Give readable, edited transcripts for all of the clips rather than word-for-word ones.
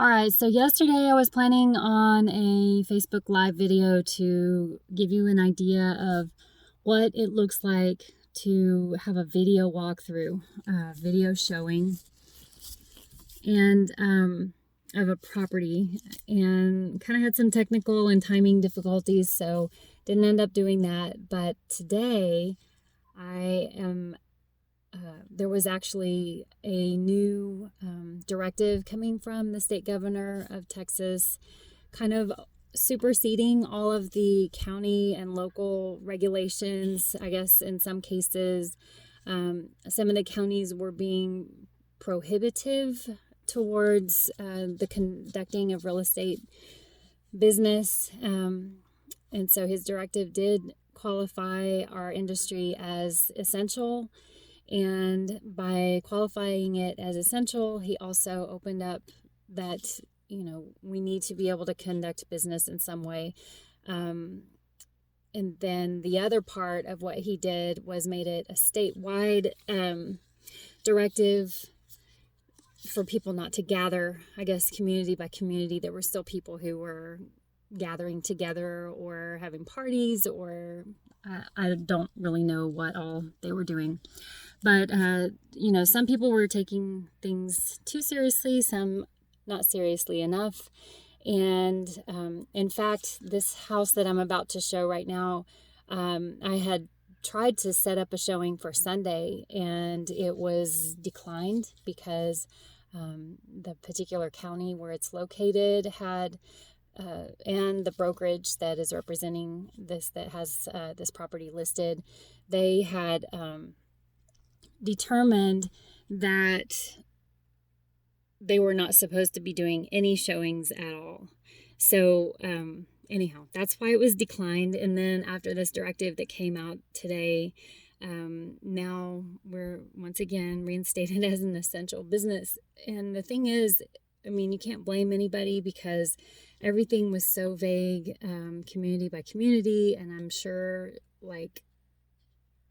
All right, so yesterday I was planning on a Facebook Live video to give you an idea of what it looks like to have a video walkthrough, video showing, and of a property, and kind of had some technical and timing difficulties, so didn't end up doing that. But today there was actually a new directive coming from the state governor of Texas, kind of superseding all of the county and local regulations. I guess in some cases, some of the counties were being prohibitive towards the conducting of real estate business. And so his directive did qualify our industry as essential. And by qualifying it as essential, he also opened up that, we need to be able to conduct business in some way. And then the other part of what he did was made it a statewide directive for people not to gather, I guess, community by community. There were still people who were gathering together or having parties, or I don't really know what all they were doing. But, some people were taking things too seriously, some not seriously enough. And in fact, this house that I'm about to show right now, I had tried to set up a showing for Sunday, and it was declined because the particular county where it's located had and the brokerage that is representing this, that has this property listed, they had determined that they were not supposed to be doing any showings at all. So anyhow, that's why it was declined. And then after this directive that came out today, now we're once again reinstated as an essential business. And the thing is, you can't blame anybody because everything was so vague, community by community. And I'm sure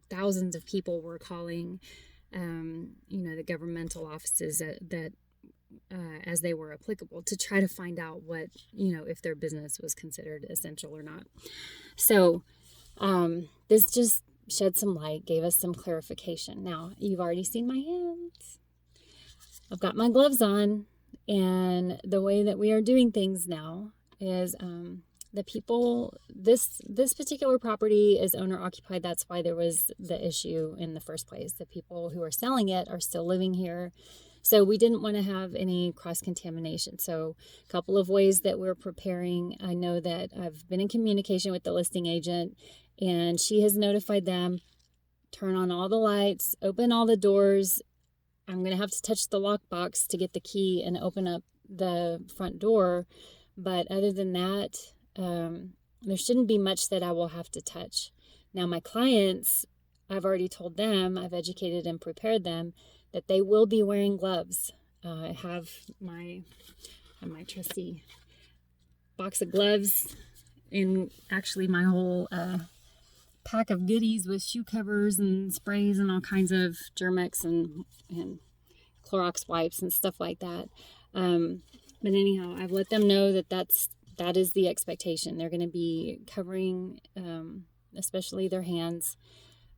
thousands of people were calling, the governmental offices that as they were applicable, to try to find out what, if their business was considered essential or not. So this just shed some light, gave us some clarification. Now, you've already seen my hands. I've got my gloves on, and the way that we are doing things now is the people, this particular property is owner occupied. That's why there was the issue in the first place. The people who are selling it are still living here. So we didn't want to have any cross-contamination. So a couple of ways that we're preparing. I know that I've been in communication with the listing agent, and she has notified them, turn on all the lights, open all the doors. I'm going to have to touch the lockbox to get the key and open up the front door. But other than that, there shouldn't be much that I will have to touch. Now, my clients, I've already told them, I've educated and prepared them that they will be wearing gloves. I have my trusty box of gloves, and actually my whole pack of goodies with shoe covers and sprays and all kinds of Germ-X and Clorox wipes and stuff like that. But anyhow, I've let them know that is the expectation. They're going to be covering, especially their hands,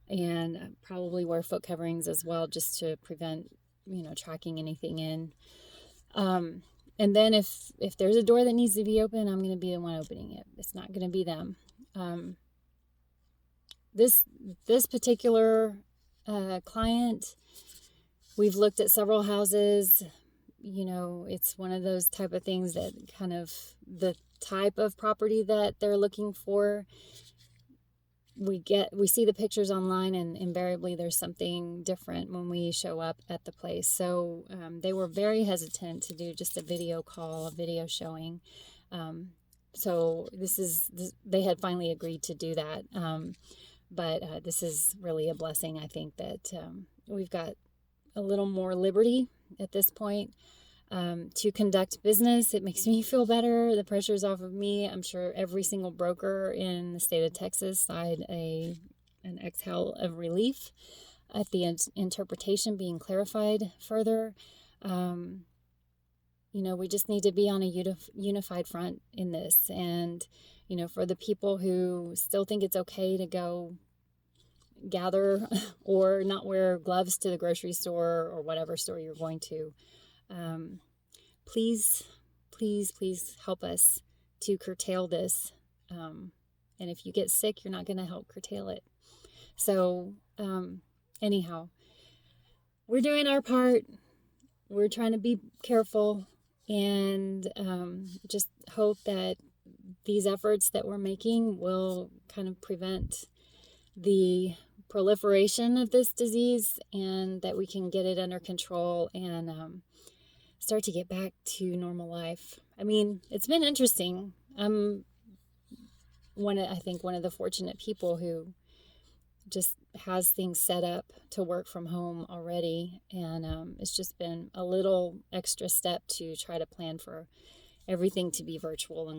and probably wear foot coverings as well, just to prevent, tracking anything in. And then if there's a door that needs to be open, I'm going to be the one opening it. It's not going to be them. This particular client, we've looked at several houses. It's one of those type of things that kind of the type of property that they're looking for. We see the pictures online, and invariably there's something different when we show up at the place. So they were very hesitant to do just a video call, a video showing. So they had finally agreed to do that. But this is really a blessing. I think that we've got a little more liberty at this point to conduct business. It makes me feel better. The pressure's off of me. I'm sure every single broker in the state of Texas sighed an exhale of relief at the interpretation being clarified further. we just need to be on a unified front in this. And, for the people who still think it's okay to go gather or not wear gloves to the grocery store or whatever store you're going to, please, please, please help us to curtail this. And if you get sick, you're not going to help curtail it. So, anyhow, we're doing our part. We're trying to be careful, and just hope that these efforts that we're making will kind of prevent the proliferation of this disease, and that we can get it under control and start to get back to normal life. I mean, it's been interesting. I'm I think one of the fortunate people who just has things set up to work from home already, and it's just been a little extra step to try to plan for everything to be virtual,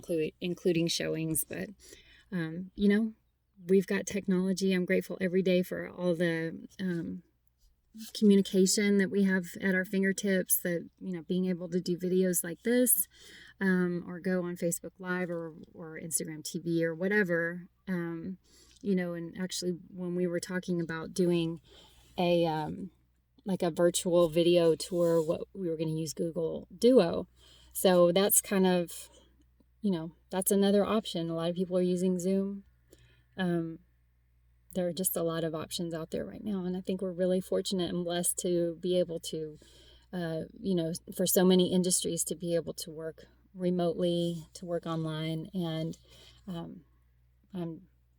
including showings. But we've got technology. I'm grateful every day for all the communication that we have at our fingertips, that being able to do videos like this, or go on Facebook Live or Instagram TV or whatever. And actually when we were talking about doing a like a virtual video tour, what we were going to use Google Duo. So that's kind of, that's another option. A lot of people are using Zoom. There are just a lot of options out there right now. And I think we're really fortunate and blessed to be able to, for so many industries to be able to work remotely, to work online. And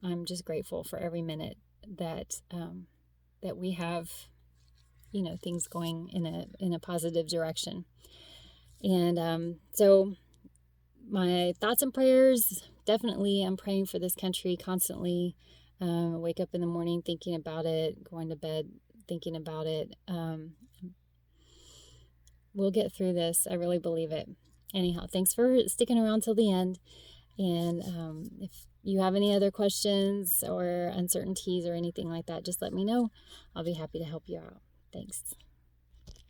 I'm just grateful for every minute that that we have, things going in a positive direction. And so my thoughts and prayers, definitely I'm praying for this country constantly. Wake up in the morning thinking about it, going to bed thinking about it. We'll get through this. I really believe it. Anyhow, thanks for sticking around till the end. And if you have any other questions or uncertainties or anything like that, just let me know. I'll be happy to help you out. Thanks.